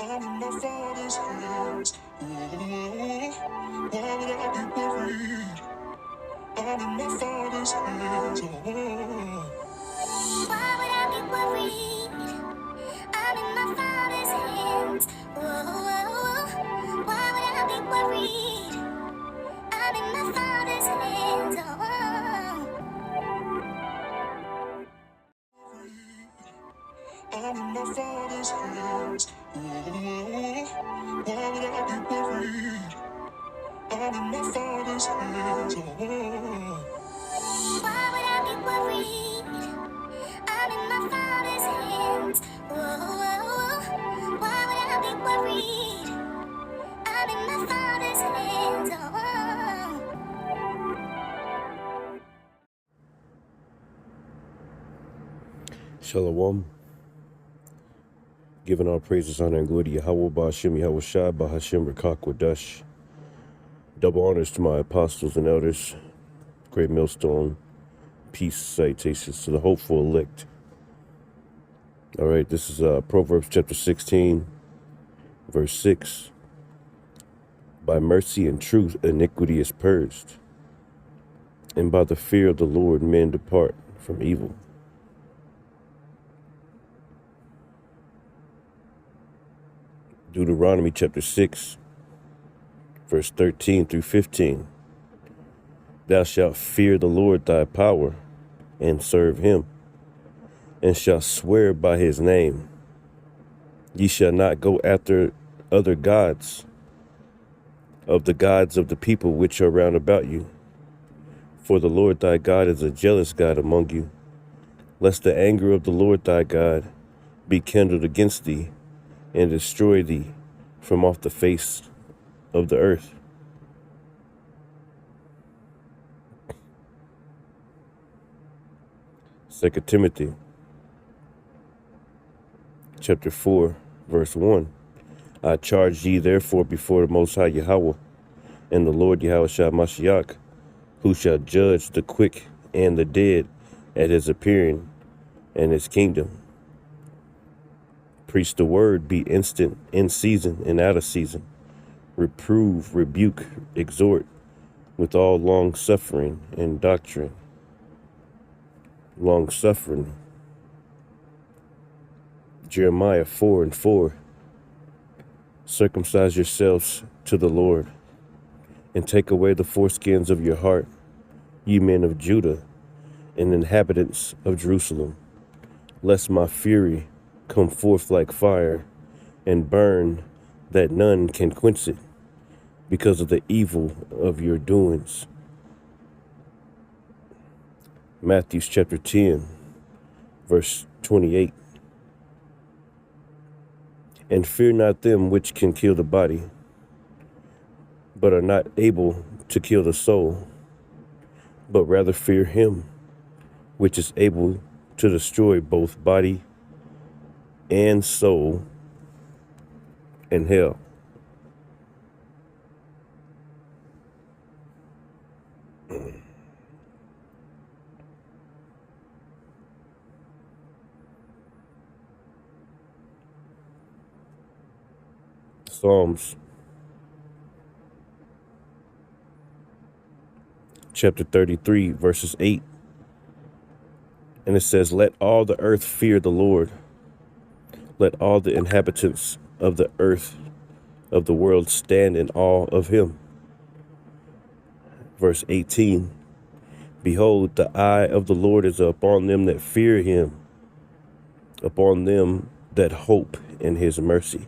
I'm in my Father's hands. Whoa, why would I be worried? I'm in my Father's hands. Why would I be worried? I'm in my Father's hands. Whoa, why would I be worried? I'm in my Father's hands. I'm in my Father's hands. Why would I be worried? I'm in my Father's hands. Why would I be worried? I'm in my Father's hands. Why would I be worried? I'm in my Father's hands. Shalom. Giving all praises, honor, and glory to Yahweh, Ba'ashem, Yahweh Shai, Ba'ashem, Rakak, Wadash. Double honors to my apostles and elders. Great millstone. Peace, salutations to the hopeful elect. All right, this is Proverbs chapter 16, verse 6. By mercy and truth, iniquity is purged, and by the fear of the Lord, men depart from evil. Deuteronomy chapter 6, verse 13 through 15. Thou shalt fear the Lord thy power, and serve him, and shalt swear by his name. Ye shall not go after other gods, of the gods of the people which are round about you. For the Lord thy God is a jealous God among you, lest the anger of the Lord thy God be kindled against thee, and destroy thee from off the face of the earth. Second Timothy chapter 4, verse 1. I charge ye therefore before the Most High Yahweh and the Lord Yahweh Shai Mashiach, who shall judge the quick and the dead at his appearing and his kingdom. Preach the word, be instant, in season and out of season. Reprove, rebuke, exhort with all long suffering and doctrine. Long suffering. Jeremiah 4 and 4. Circumcise yourselves to the Lord, and take away the foreskins of your heart, ye men of Judah and inhabitants of Jerusalem, lest my fury come forth like fire, and burn that none can quench it, because of the evil of your doings. Matthew chapter 10, verse 28. And fear not them which can kill the body, but are not able to kill the soul, but rather fear him which is able to destroy both body and soul in hell. Psalms chapter 33, verses 8. And it says, let all the earth fear the Lord. Let all the inhabitants of the earth of the world stand in awe of him. Verse 18. Behold, the eye of the Lord is upon them that fear him, upon them that hope in his mercy.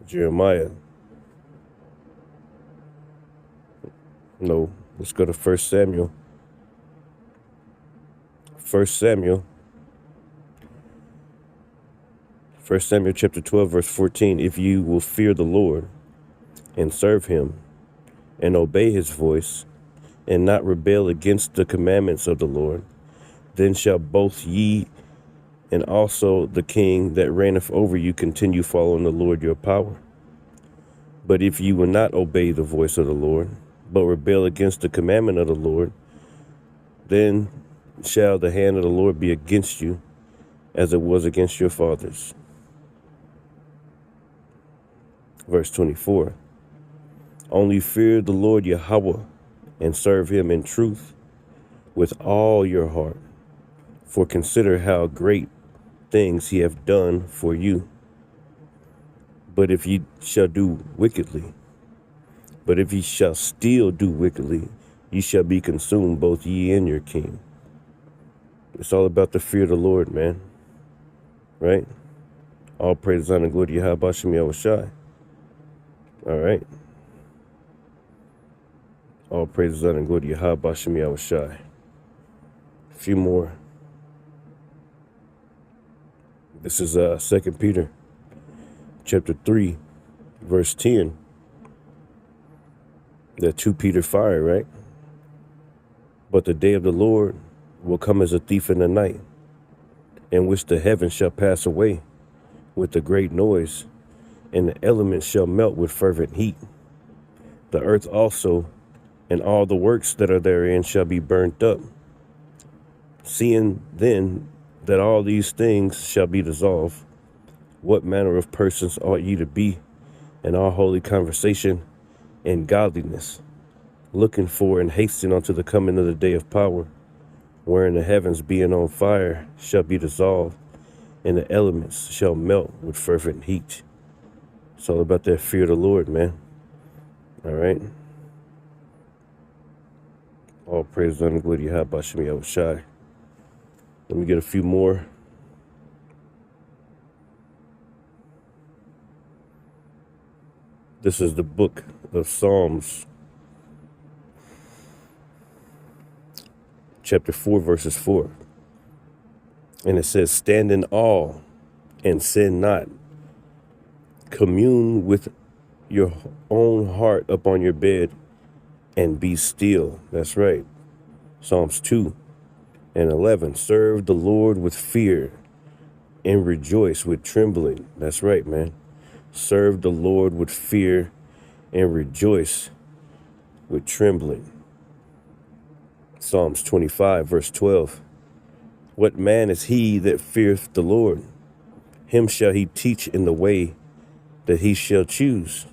Jeremiah. No, let's go to 1 Samuel. 1 Samuel chapter 12, verse 14. If you will fear the Lord and serve him and obey his voice and not rebel against the commandments of the Lord, then shall both ye and also the king that reigneth over you continue following the Lord your power. But if you will not obey the voice of the Lord, but rebel against the commandment of the Lord, then shall the hand of the Lord be against you, as it was against your fathers. Verse 24. Only fear the Lord Yahweh, and serve him in truth with all your heart. For consider how great things he hath done for you. But if ye shall do wickedly, but if ye shall still do wickedly, ye shall be consumed, both ye and your king. It's all about the fear of the Lord, man. Right? All praise, honor, and glory to Yahweh Bashem Yahushai. All right. All praise, honor, and glory to Yahweh Bashem Yahushai. A few more. This is 2 Peter chapter 3, verse 10. The 2 Peter fire, right? But the day of the Lord will come as a thief in the night, in which the heavens shall pass away with a great noise, and the elements shall melt with fervent heat. The earth also and all the works that are therein shall be burnt up. Seeing then that all these things shall be dissolved, what manner of persons ought ye to be in all holy conversation and godliness, looking for and hastening unto the coming of the day of power, wherein the heavens being on fire shall be dissolved, and the elements shall melt with fervent heat. It's all about that fear of the Lord, man. All right. All praise and glory to Yahweh Bashem Yahushai. Let me get a few more. This is the book of Psalms, chapter 4, verses 4. And it says, stand in awe and sin not. Commune with your own heart upon your bed and be still. That's right. Psalms 2 and 11. Serve the Lord with fear and rejoice with trembling. That's right, man. Serve the Lord with fear and rejoice with trembling. Psalms 25, verse 12. What man is he that feareth the Lord? Him shall he teach in the way that he shall choose.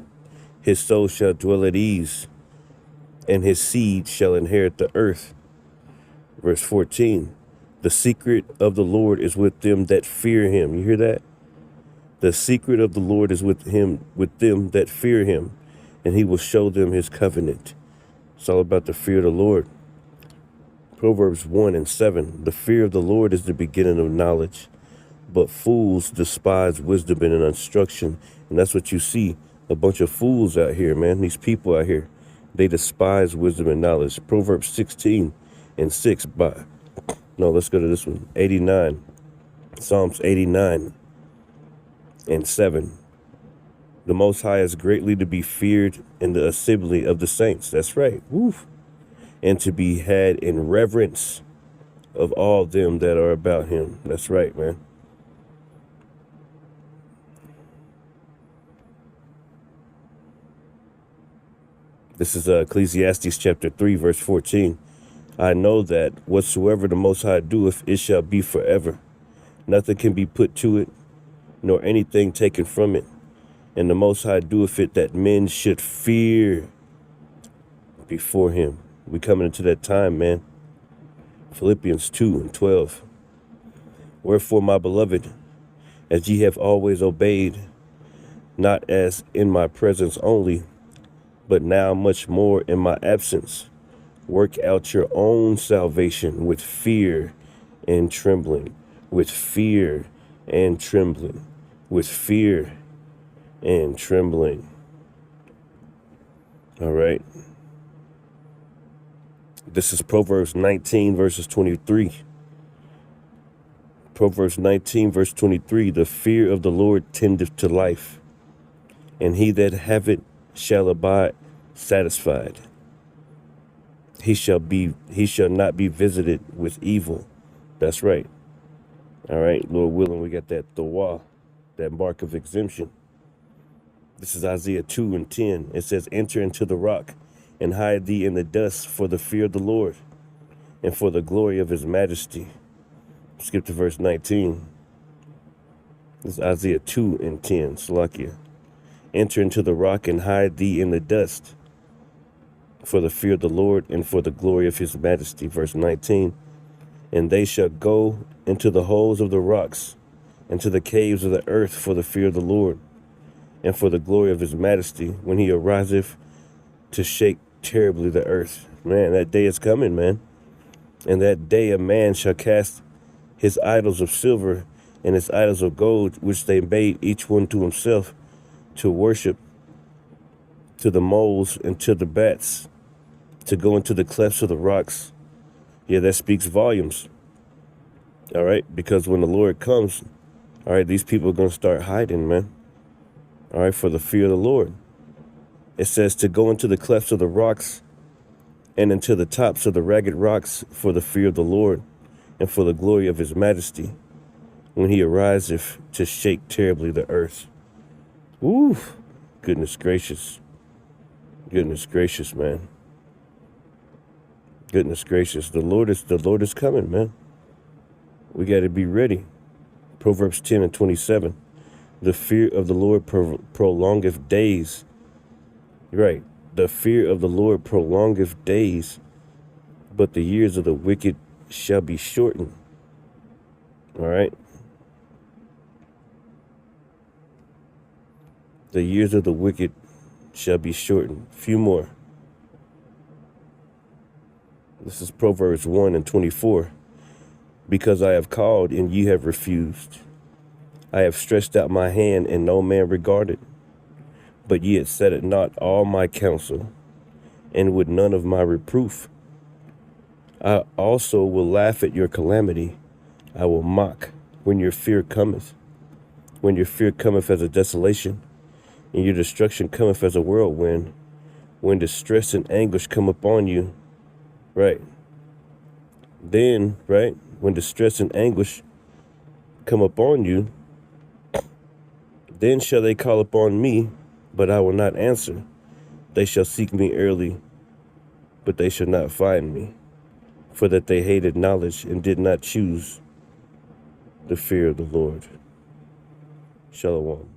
His soul shall dwell at ease, and his seed shall inherit the earth. Verse 14. The secret of the Lord is with them that fear him. You hear that? The secret of the Lord is with them that fear him, and he will show them his covenant. It's all about the fear of the Lord. Proverbs 1 and 7. The fear of the Lord is the beginning of knowledge, but fools despise wisdom and instruction. And that's what you see. A bunch of fools out here, man. These people out here, they despise wisdom and knowledge. Proverbs 16 and 6. Let's go to this one. 89. Psalms 89 and 7. The Most High is greatly to be feared in the assembly of the saints. That's right. Woof. And to be had in reverence of all them that are about him. That's right, man. This is Ecclesiastes chapter 3, verse 14. I know that whatsoever the Most High doeth, it shall be forever. Nothing can be put to it, nor anything taken from it. And the Most High doeth it that men should fear before him. We coming into that time, man. Philippians 2 and 12. Wherefore, my beloved, as ye have always obeyed, not as in my presence only, but now much more in my absence, work out your own salvation with fear and trembling, with fear and trembling, with fear and trembling. All right. This is Proverbs 19, verses 23. Proverbs 19, verse 23. The fear of the Lord tendeth to life, and he that have it shall abide satisfied. He shall not be visited with evil. That's right. All right, Lord willing, we got that Thawa, that mark of exemption. This is Isaiah 2 and 10. It says, enter into the rock and hide thee in the dust for the fear of the Lord and for the glory of his majesty. Skip to verse 19. This is Isaiah 2 and 10. Salakia. Enter into the rock and hide thee in the dust for the fear of the Lord and for the glory of his majesty. Verse 19. And they shall go into the holes of the rocks, into the caves of the earth for the fear of the Lord and for the glory of his majesty, when he ariseth to shake terribly the earth. Man, that day is coming, man. And that day a man shall cast his idols of silver and his idols of gold, which they made each one to himself, to worship, to the moles and to the bats, to go into the clefts of the rocks. Yeah, that speaks volumes. All right, because when the Lord comes, all right, these people are going to start hiding, man. All right, for the fear of the Lord. It says to go into the clefts of the rocks and into the tops of the ragged rocks for the fear of the Lord and for the glory of his majesty, when he ariseth to shake terribly the earth. Woo! Goodness gracious. Goodness gracious, man. Goodness gracious. The Lord is coming, man. We got to be ready. Proverbs 10 and 27. The fear of the Lord prolongeth days. Right. The fear of the Lord prolongeth days, but the years of the wicked shall be shortened. All right. The years of the wicked shall be shortened. Few more. This is Proverbs 1 and 24. Because I have called and ye have refused. I have stretched out my hand and no man regarded. But ye had set at naught all my counsel, and with none of my reproof. I also will laugh at your calamity. I will mock when your fear cometh. When your fear cometh as a desolation, and your destruction cometh as a whirlwind. When distress and anguish come upon you. Right. Then, right, when distress and anguish come upon you, then shall they call upon me, but I will not answer. They shall seek me early, but they shall not find me, for that they hated knowledge and did not choose the fear of the Lord. Shalom.